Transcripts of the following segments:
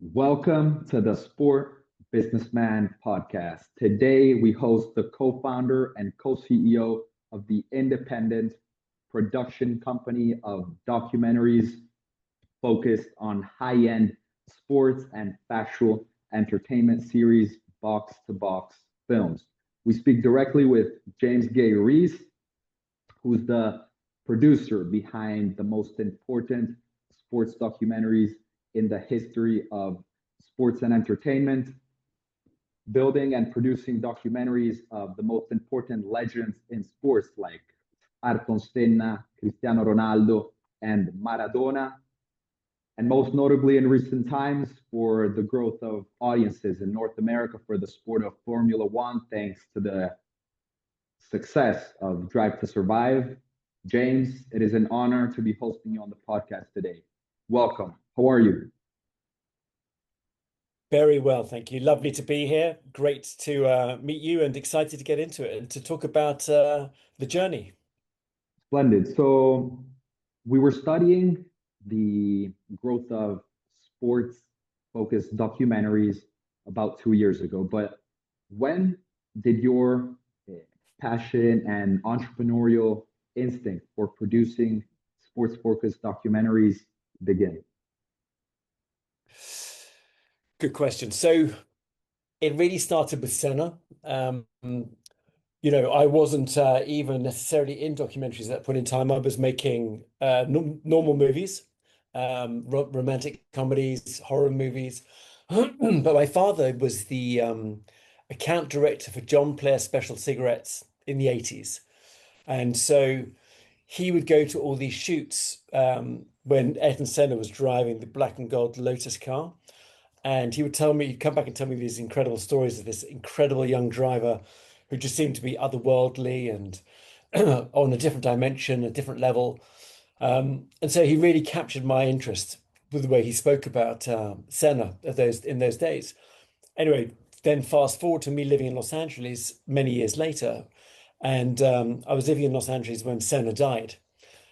Welcome to the Sport Businessman Podcast. Today, we host the co-founder and co-CEO of the independent production company of documentaries focused on high-end sports and factual entertainment series, Box to Box Films. We speak directly with James Gay Rees, who's the producer behind the most important sports documentaries in the history of sports and entertainment, building and producing documentaries of the most important legends in sports like Senna, Cristiano Ronaldo, and Maradona, and most notably in recent times for the growth of audiences in North America for the sport of Formula One, thanks to the success of Drive to Survive. James, it is an honor to be hosting you on the podcast today. Welcome. How are you? Very well, thank you. Lovely to be here. Great to meet you and excited to get into it and to talk about the journey. Splendid. So we were studying the growth of sports-focused documentaries about 2 years ago. But when did your passion and entrepreneurial instinct for producing sports-focused documentaries begin? Good question. So it really started with Senna. I wasn't even necessarily in documentaries at that point in time. I was making normal movies, romantic comedies, horror movies. But my father was the account director for John Player Special Cigarettes in the 80s. And so he would go to all these shoots when Ayrton Senna was driving the black and gold Lotus car. And he would tell me, he'd come back and tell me these incredible stories of this incredible young driver who just seemed to be otherworldly and on a different dimension, a different level. And so he really captured my interest with the way he spoke about Senna in those days. Anyway, then fast forward to me living in Los Angeles many years later. And I was living in Los Angeles when Senna died.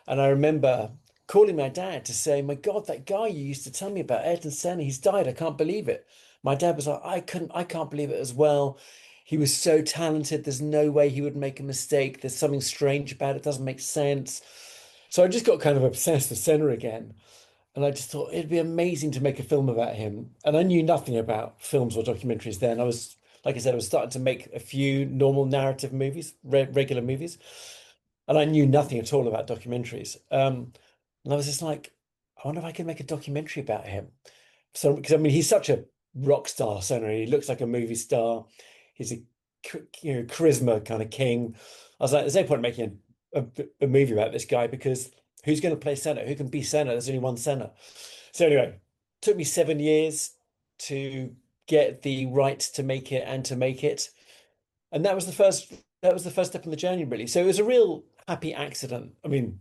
And I remember calling my dad to say, my God, that guy you used to tell me about, Ayrton Senna, he's died. I can't believe it. My dad was like, I can't believe it as well. He was so talented. There's no way he would make a mistake. There's something strange about it. It doesn't make sense. So I just got kind of obsessed with Senna again. And I just thought it'd be amazing to make a film about him. And I knew nothing about films or documentaries then. Like I said, I was starting to make a few normal narrative movies, regular movies. And I knew nothing at all about documentaries. And I was just like, I wonder if I can make a documentary about him. So, because I mean, he's such a rock star, Senna. He looks like a movie star. He's a charisma kind of king. I was like, there's no point in making a movie about this guy because who's going to play Senna? Who can be Senna? There's only one Senna. So anyway, it took me 7 years to get the rights to make it and to make it. And that was the first step on the journey, really. So it was a real happy accident. I mean,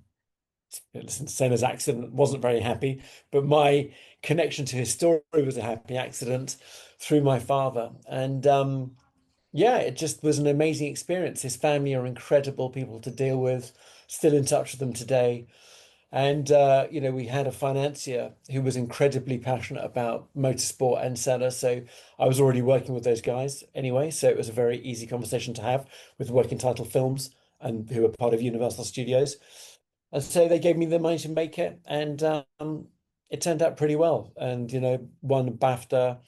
listen, Senna's accident wasn't very happy, but my connection to his story was a happy accident through my father. And yeah, it just was an amazing experience. His family are incredible people to deal with, still in touch with them today. And we had a financier who was incredibly passionate about motorsport and Senna. So I was already working with those guys anyway. So it was a very easy conversation to have with Working Title Films and who are part of Universal Studios. And so they gave me the money to make it, and it turned out pretty well. And won BAFTA.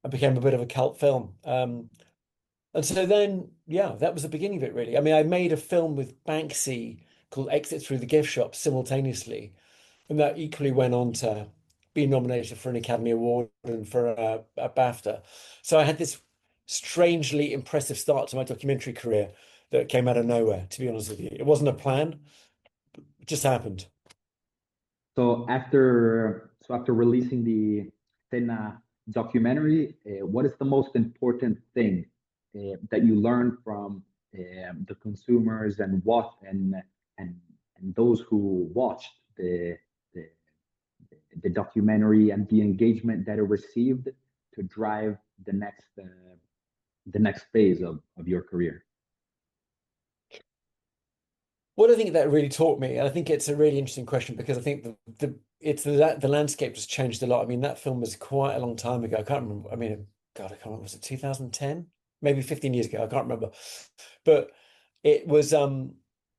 I became a bit of a cult film. And so then, yeah, that was the beginning of it, really. I mean, I made a film with Banksy called Exit Through the Gift Shop simultaneously, and that equally went on to be nominated for an Academy Award and for a BAFTA. So I had this strangely impressive start to my documentary career that came out of nowhere, to be honest with you. It wasn't a plan. It just happened. So after releasing the Senna documentary, what is the most important thing that you learned from the consumers and those who watched the the documentary and the engagement that it received to drive the next phase of your career? what I think that really taught me, and I think it's a really interesting question because I think the landscape has changed a lot. I mean, that film was quite a long time ago. I can't remember. I mean, God, I can't remember. Was it 2010? Maybe 15 years ago. I can't remember. But it was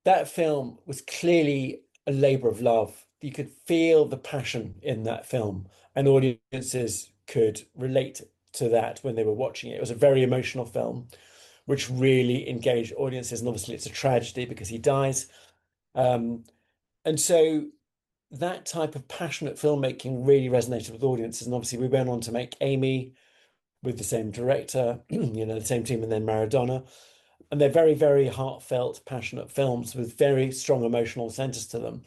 that film was clearly a labor of love. You could feel the passion in that film, and audiences could relate to that when they were watching it. It was a very emotional film, which really engaged audiences. And obviously, it's a tragedy because he dies. Um, and so that type of passionate filmmaking really resonated with audiences. And obviously, we went on to make Amy with the same director, the same team, and then Maradona. And they're very, very heartfelt, passionate films with very strong emotional centers to them.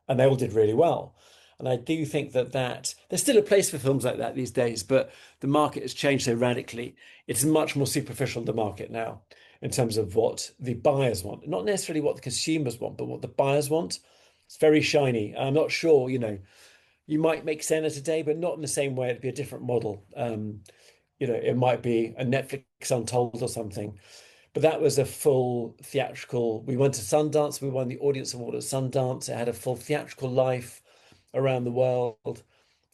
And they all did really well. And I do think that there's still a place for films like that these days, but the market has changed so radically. It's much more superficial, the market now, in terms of what the buyers want, not necessarily what the consumers want, but what the buyers want. It's very shiny. I'm not sure, you might make Senna today, but not in the same way. It'd be a different model. It might be a Netflix Untold or something. But that was a full theatrical. We went to Sundance. We won the Audience Award at Sundance. It had a full theatrical life around the world,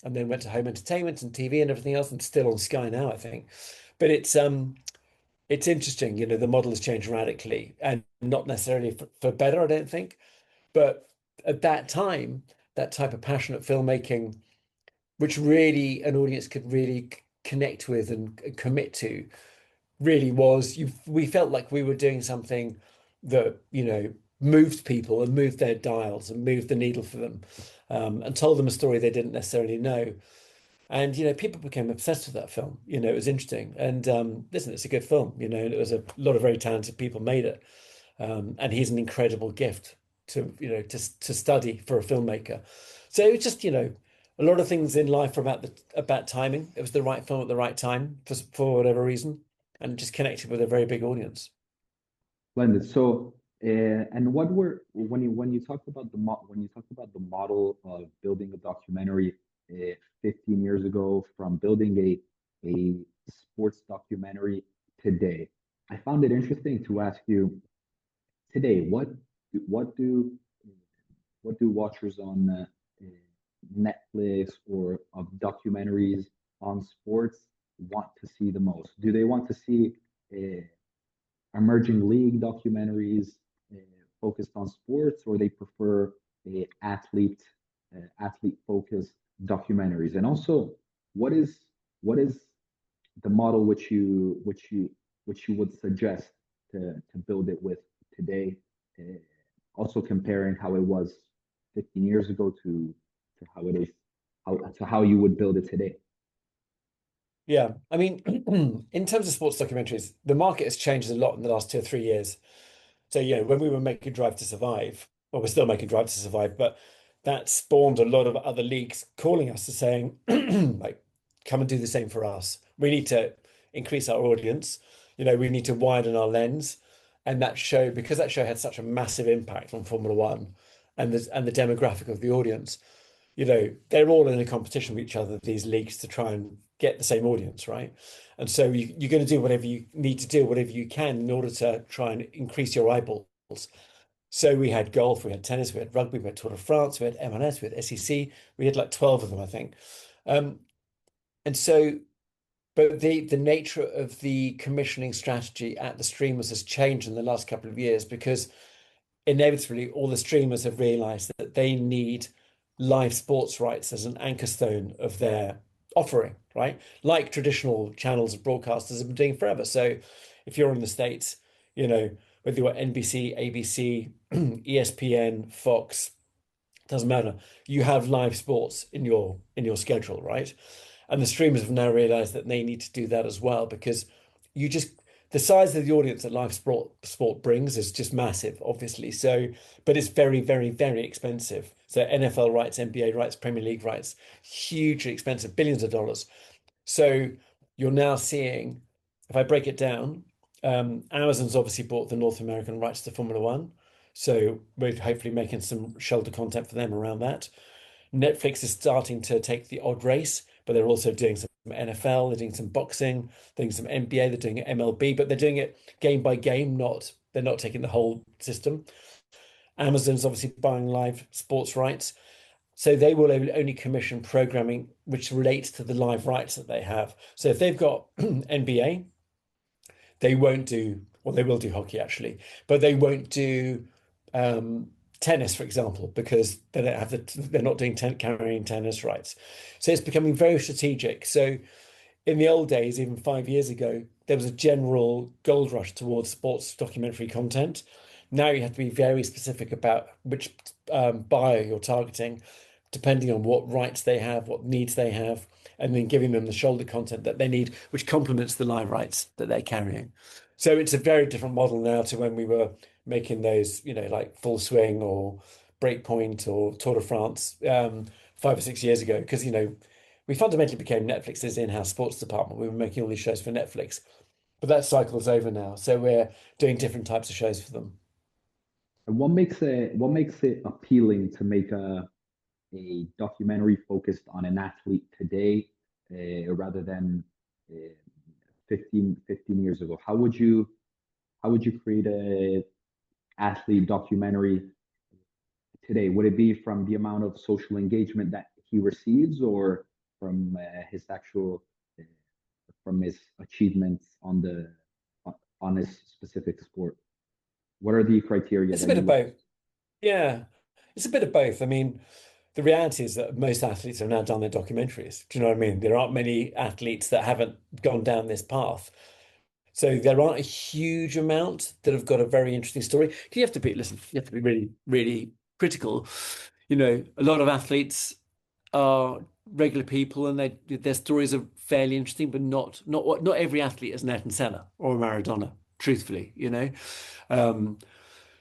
and then went to home entertainment and TV and everything else, and still on Sky now, I think. But it's interesting. The model has changed radically, and not necessarily for better, I don't think. But at that time, that type of passionate filmmaking, which really an audience could really connect with and commit to, really was we felt like we were doing something that moved people and moved their dials and moved the needle for them, and told them a story they didn't necessarily know. And people became obsessed with that film. It was interesting. And listen, it's a good film, and it was a lot of very talented people made it. And he's an incredible gift to study for a filmmaker. So it was just a lot of things in life are about timing. It was the right film at the right time for whatever reason, and just connected with a very big audience. Splendid. So, and what were when you talked about the model of building a documentary 15 years ago from building a sports documentary today, I found it interesting to ask you today, what do what do watchers on Netflix or of documentaries on sports want to see the most? Do they want to see emerging league documentaries uh, focused on sports, or they prefer athlete focused documentaries? And also, what is the model which you would suggest to build it with today? Uh, Also comparing how it was 15 years ago to how it is how you would build it today. Yeah, I mean, in terms of sports documentaries, the market has changed a lot in the last 2 or 3 years. So, when we were making Drive to Survive, well, we're still making Drive to Survive, but that spawned a lot of other leagues calling us to saying, like, come and do the same for us. We need to increase our audience. We need to widen our lens. And because that show had such a massive impact on Formula One and the demographic of the audience, they're all in a competition with each other, these leagues, to try and get the same audience, right? And so you're going to do whatever you need to do, whatever you can in order to try and increase your eyeballs. So we had golf, we had tennis, we had rugby, we had Tour de France, we had M&S, we had SEC, we had like 12 of them, I think. Um, and so, but the nature of the commissioning strategy at the streamers has changed in the last couple of years because inevitably all the streamers have realized that they need live sports rights as an anchor stone of their offering, right? Like traditional channels and broadcasters have been doing forever. So if you're in the States, whether you're NBC, ABC, ESPN, Fox, doesn't matter. You have live sports in your schedule, right? And the streamers have now realized that they need to do that as well because you just the size of the audience that live sport brings is just massive, obviously. So, but it's very, very, very expensive. So NFL rights, NBA rights, Premier League rights, hugely expensive, billions of dollars. So you're now seeing, if I break it down, Amazon's obviously bought the North American rights to Formula One. So we're hopefully making some shoulder content for them around that. Netflix is starting to take the odd race, but they're also doing some NFL, they're doing some boxing, doing some NBA, they're doing MLB, but they're doing it game by game, they're not taking the whole system. Amazon's obviously buying live sports rights. So they will only commission programming which relates to the live rights that they have. So if they've got NBA, they won't do, well, they will do hockey actually, but they won't do um, tennis, for example, because they don't have they're not doing carrying tennis rights. So it's becoming very strategic. So in the old days, even 5 years ago, there was a general gold rush towards sports documentary content. Now you have to be very specific about which buyer you're targeting, depending on what rights they have, what needs they have, and then giving them the shoulder content that they need, which complements the live rights that they're carrying. So it's a very different model now to when we were making those, like Full Swing or Breakpoint or Tour de France 5 or 6 years ago, because we fundamentally became Netflix's in-house sports department. We were making all these shows for Netflix, but that cycle's over now. So we're doing different types of shows for them. And what makes it appealing to make a documentary focused on an athlete today, rather than uh, 15 years ago? How would you create a athlete documentary today? Would it be from the amount of social engagement that he receives, or from his actual uh, from his achievements on his specific sport? What are the criteria It's a that bit you of look at? both. Yeah, it's a bit of both. I mean, the reality is that most athletes have now done their documentaries. Do you know what I mean? There aren't many athletes that haven't gone down this path. So there aren't a huge amount that have got a very interesting story. You have to be, listen, you have to be really, really critical. A lot of athletes are regular people and their stories are fairly interesting, but not every athlete is an Ayrton Senna or a Maradona, truthfully. Um,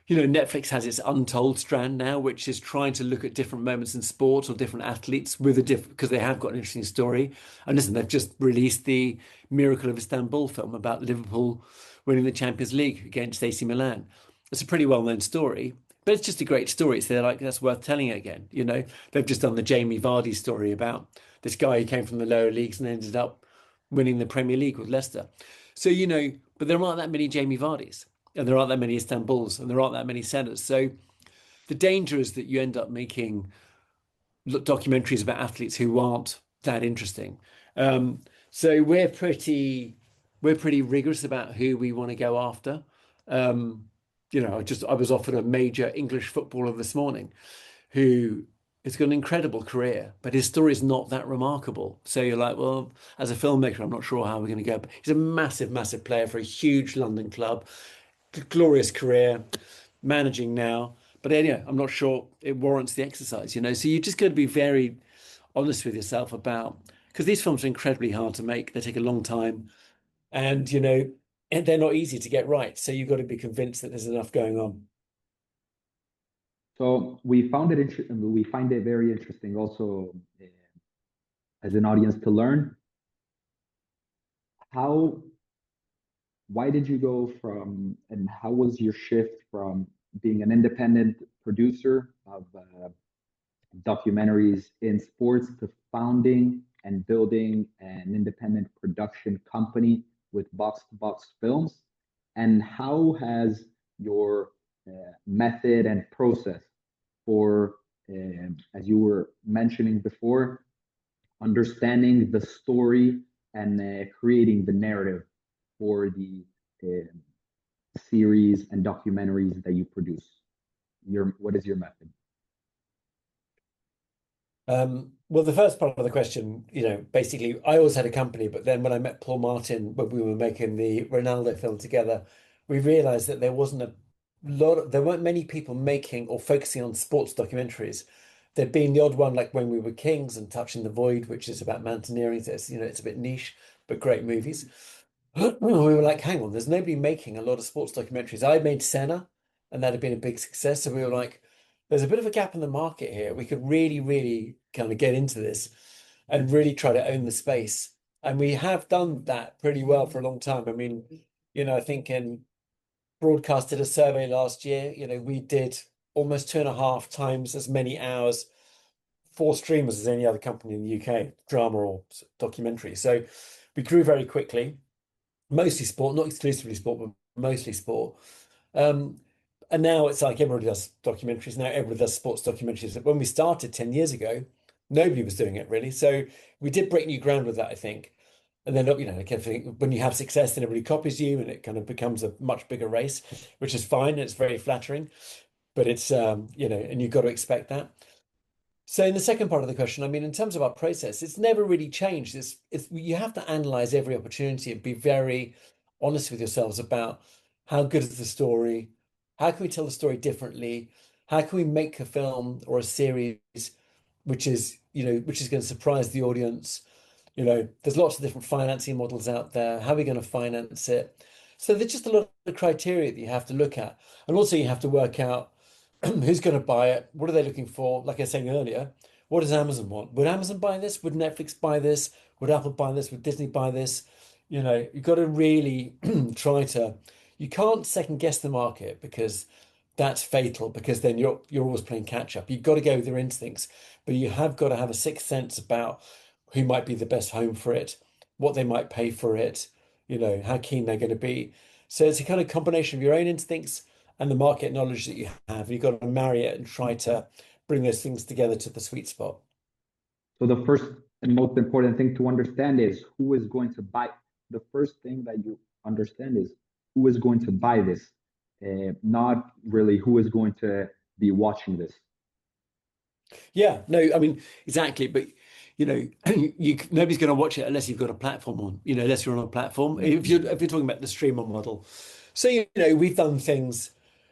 Netflix has its Untold strand now, which is trying to look at different moments in sport or different athletes with a different, because they have got an interesting story. And listen, they've just released the Miracle of Istanbul film about Liverpool winning the Champions League against AC Milan. It's a pretty well-known story, but it's just a great story. So they're like, that's worth telling it again. They've just done the Jamie Vardy story about this guy who came from the lower leagues and ended up winning the Premier League with Leicester. So, but there aren't that many Jamie Vardys and there aren't that many Istanbuls and there aren't that many Sennas. So the danger is that you end up making documentaries about athletes who aren't that interesting. Um, so we're pretty rigorous about who we want to go after. Um, I was offered a major English footballer this morning who has got an incredible career, but his story is not that remarkable. So you're like, well, as a filmmaker, I'm not sure how we're going to go. But he's a massive, massive player for a huge London club, glorious career, managing now. But anyway, I'm not sure it warrants the exercise. So you just got to be very honest with yourself about, because these films are incredibly hard to make. They take a long time, and they're not easy to get right. So you've got to be convinced that there's enough going on. So we find it very interesting also, as an audience, to learn how why did you go from, and how was your shift from being an independent producer of documentaries in sports to founding and building an independent production company with Box to Box Films? And how has your method and process for, as you were mentioning before, understanding the story and creating the narrative for the uh, series and documentaries that you produce? What is your method? Well, the first part of the question, basically, I always had a company, but then when I met Paul Martin, when we were making the Ronaldo film together, we realized that there weren't many people making or focusing on sports documentaries. There'd been the odd one, like When We Were Kings and Touching the Void, which is about mountaineering. So it's a bit niche, but great movies. We were like, hang on, there's nobody making a lot of sports documentaries. I made Senna, and that had been a big success. So we were like, there's a bit of a gap in the market here. We could really, really kind of get into this and really try to own the space. And we have done that pretty well for a long time. I mean, I think in broadcasted a survey last year, we did almost 2.5 times as many hours for streamers as any other company in the UK, drama or documentary. So we grew very quickly, mostly sport, not exclusively sport, but mostly sport. Um, And now it's like everybody does documentaries. Now everybody does sports documentaries. When we started 10 years ago, nobody was doing it really. So we did break new ground with that, I think. And then, when you have success, then everybody copies you and it kind of becomes a much bigger race, which is fine. And it's very flattering, but and you've got to expect that. So in the second part of the question, I mean, in terms of our process, it's never really changed. You have to analyze every opportunity and be very honest with yourselves about how good is the story, how can we tell the story differently, how can we make a film or a series which is going to surprise the audience. There's lots of different financing models out there. How are we going to finance it? So there's just a lot of criteria that you have to look at, and also you have to work out who's going to buy it? What are they looking for? Like I was saying earlier, what does Amazon want? Would Amazon buy this? Would Netflix buy this? Would Apple buy this? Would Disney buy this? You've got to really you can't second guess the market because that's fatal because then you're always playing catch up. You've got to go with your instincts, but you have got to have a sixth sense about who might be the best home for it, what they might pay for it, how keen they're going to be. So it's a kind of combination of your own instincts and the market knowledge that you have. You've got to marry it and try to bring those things together to the sweet spot. So the first and most important thing to understand is who is going to buy. The first thing that you understand is who is going to buy this, not really who is going to be watching this. Yeah, no, I mean, exactly. But nobody's going to watch it unless you've got a platform on, unless you're on a platform. If you're talking about the streamer model. So, we've done things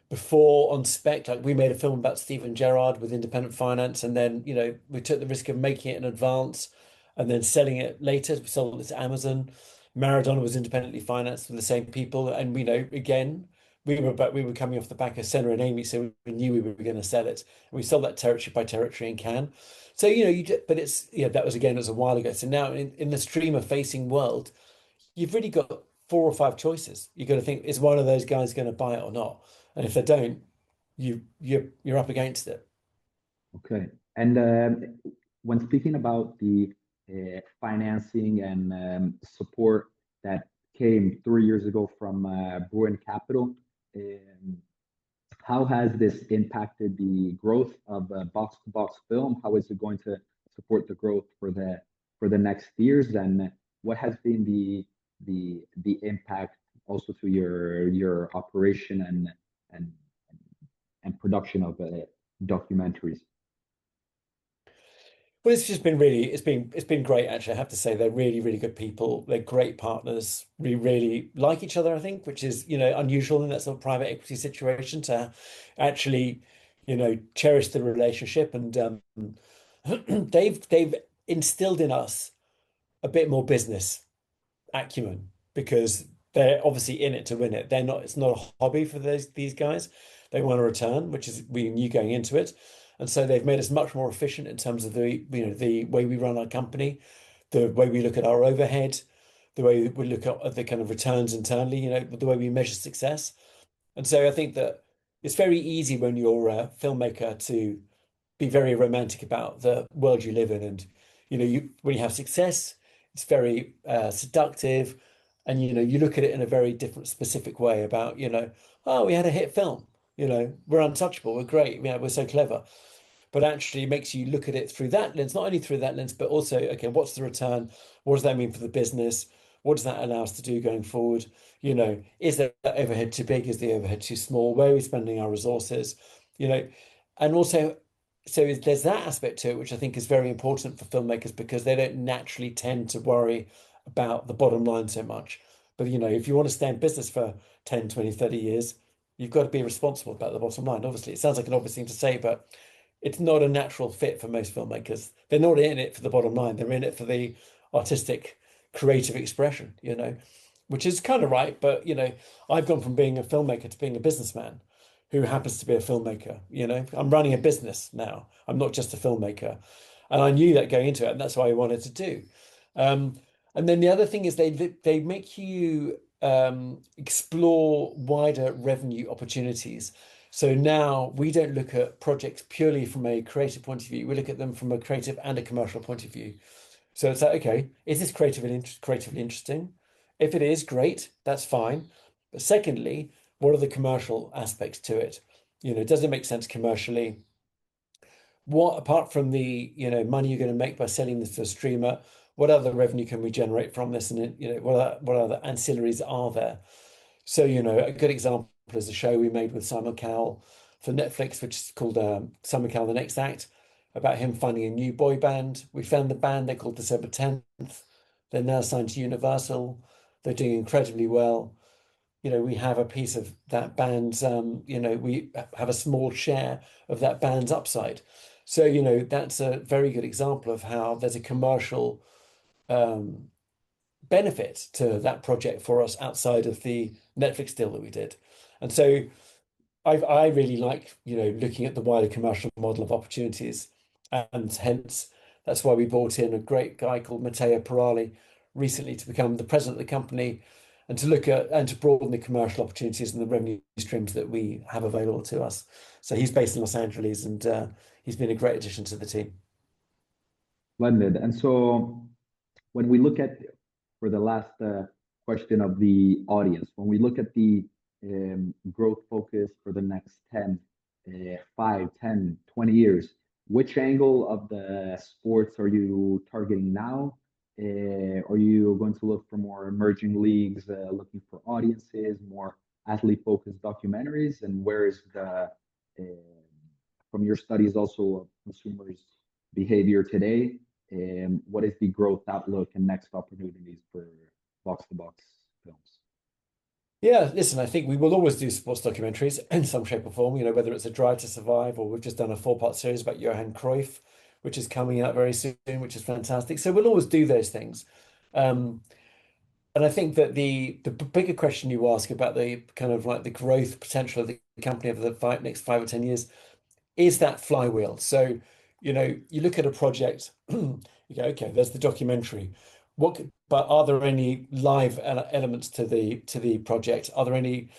before on spec, like we made a film about Steven Gerrard with independent finance, and then, we took the risk of making it in advance and then selling it later. We sold it to Amazon. Maradona was independently financed with the same people. And again, we were coming off the back of Senna and Amy, so we knew we were going to sell it. And we sold that territory by territory in Cannes. So, but that was again, it was a while ago. So now in the streamer facing world, you've really got four or five choices. You've got to think, is one of those guys going to buy it or not? And if they don't, you're up against it. Okay. And when speaking about the financing and support that came 3 years ago from Bruin Capital, um, how has this impacted the growth of box-to-box film? How is it going to support the growth for the next years? And what has been the impact also to your operation and and production of documentaries? Well, it's just been it's been great actually. I have to say they're really, really good people. They're great partners. We really like each other, I think, which is, unusual in that sort of private equity situation to actually, cherish the relationship. And they've instilled in us a bit more business acumen because they're obviously in it to win it. It's not a hobby for these guys. They want a return, which is we knew going into it. And so they've made us much more efficient in terms of the way we run our company, the way we look at our overhead, the way we look at the kind of returns internally, the way we measure success. And so I think that it's very easy when you're a filmmaker to be very romantic about the world you live in. And, when you have success, it's very seductive. And, you look at it in a very different, specific way about, oh, we had a hit film, we're untouchable, we're great, we're so clever. But actually it makes you look at it through that lens, not only through that lens, but also, okay, what's the return? What does that mean for the business? What does that allow us to do going forward? Is the overhead too big? Is the overhead too small? Where are we spending our resources? And also, so there's that aspect to it, which I think is very important for filmmakers because they don't naturally tend to worry about the bottom line so much. But, if you want to stay in business for 10, 20, 30 years, you've got to be responsible about the bottom line. Obviously, it sounds like an obvious thing to say, but it's not a natural fit for most filmmakers. They're not in it for the bottom line. They're in it for the artistic, creative expression, which is kind of right. But, I've gone from being a filmmaker to being a businessman who happens to be a filmmaker. I'm running a business now. I'm not just a filmmaker. And I knew that going into it, and that's what I wanted to do. And then the other thing is they make you explore wider revenue opportunities. So now we don't look at projects purely from a creative point of view. We look at them from a creative and a commercial point of view. So it's like, okay, is this creatively interesting? If it is, great, that's fine. But secondly, what are the commercial aspects to it? Does it make sense commercially? What, apart from the, money you're going to make by selling this to a streamer, what other revenue can we generate from this? And, what other ancillaries are there? So, a good example is a show we made with Simon Cowell for Netflix, which is called Simon Cowell, The Next Act, about him finding a new boy band. We found the band, they're called December 10th. They're now signed to Universal. They're doing incredibly well. We have a piece of that band's, we have a small share of that band's upside. So, that's a very good example of how there's a commercial um, benefit to that project for us outside of the Netflix deal that we did. And so I really like, looking at the wider commercial model of opportunities. And hence, that's why we brought in a great guy called Matteo Parali recently to become the president of the company and to look at and to broaden the commercial opportunities and the revenue streams that we have available to us. So he's based in Los Angeles and he's been a great addition to the team. Splendid. And so when we look at, for the last question of the audience, when we look at the growth focus for the next 10, 5, 10, 20 years, which angle of the sports are you targeting now? Are you going to look for more emerging leagues, looking for audiences, more athlete-focused documentaries? And where is from your studies also of consumers' behavior today, what is the growth outlook and next opportunities for box-to-box films? Yeah, listen, I think we will always do sports documentaries in some shape or form, whether it's a Drive to Survive or we've just done a 4-part series about Johan Cruyff, which is coming out very soon, which is fantastic. So we'll always do those things. Um, and I think that the bigger question you ask about the kind of like the growth potential of the company over the next 5 or 10 years is that flywheel. So, you look at a project, you go, okay, there's the documentary. But are there any live elements to the project? Are there any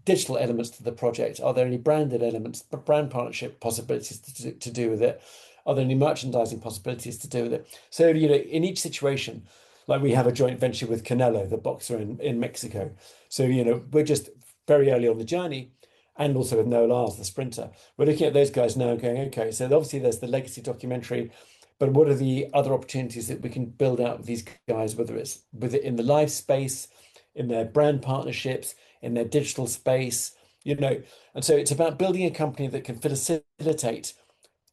digital elements to the project? Are there any branded elements, brand partnership possibilities to do with it? Are there any merchandising possibilities to do with it? So, in each situation, like we have a joint venture with Canelo, the boxer in Mexico. So, we're just very early on the journey, and also with Noel Ayres, the sprinter. We're looking at those guys now and going, okay, so obviously there's the legacy documentary, but what are the other opportunities that we can build out with these guys, whether it's in the live space, in their brand partnerships, in their digital space, And so it's about building a company that can facilitate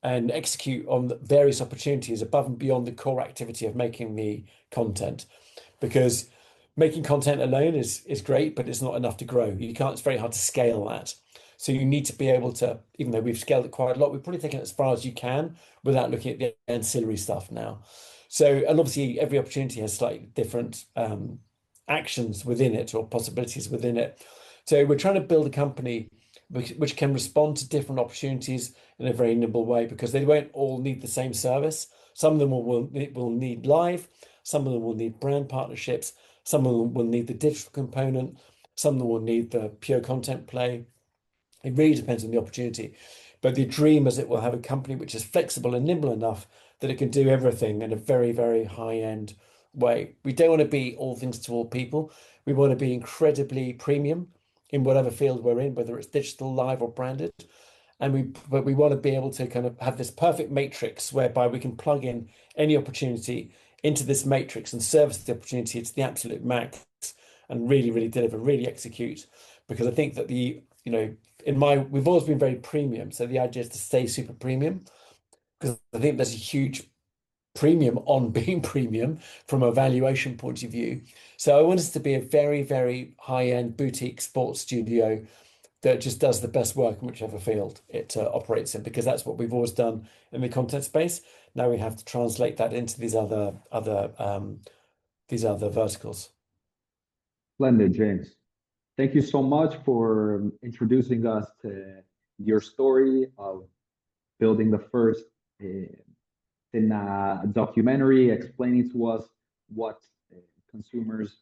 and execute on the various opportunities above and beyond the core activity of making the content. Because making content alone is great, but it's not enough to grow. You can't, it's very hard to scale that. So you need to be able to, even though we've scaled it quite a lot, we've probably taken it as far as you can without looking at the ancillary stuff now. So, and obviously every opportunity has slightly different actions within it or possibilities within it. So we're trying to build a company which can respond to different opportunities in a very nimble way because they won't all need the same service. Some of them will need live, some of them will need brand partnerships, some of them will need the digital component, some of them will need the pure content play. It really depends on the opportunity. But the dream is it will have a company which is flexible and nimble enough that it can do everything in a very, very high-end way. We don't want to be all things to all people. We want to be incredibly premium in whatever field we're in, whether it's digital, live, or branded. But we want to be able to kind of have this perfect matrix whereby we can plug in any opportunity into this matrix and service the opportunity to the absolute max and really, really deliver, really execute. Because I think that we've always been very premium. So the idea is to stay super premium because I think there's a huge premium on being premium from a valuation point of view. So I want us to be a very, very high-end boutique sports studio that just does the best work in whichever field it operates in, because that's what we've always done in the content space. Now we have to translate that into these other verticals. Splendid, James. Thank you so much for introducing us to your story of building the first Senna documentary, explaining to us what consumers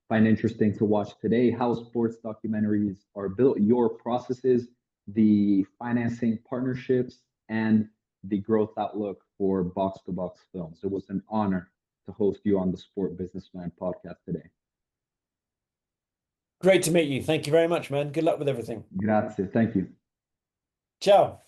find interesting to watch today, how sports documentaries are built, your processes, the financing partnerships, and the growth outlook for box-to-box films. It was an honor to host you on the Sport Businessman podcast today. Great to meet you. Thank you very much, man. Good luck with everything. Grazie. Thank you. Ciao.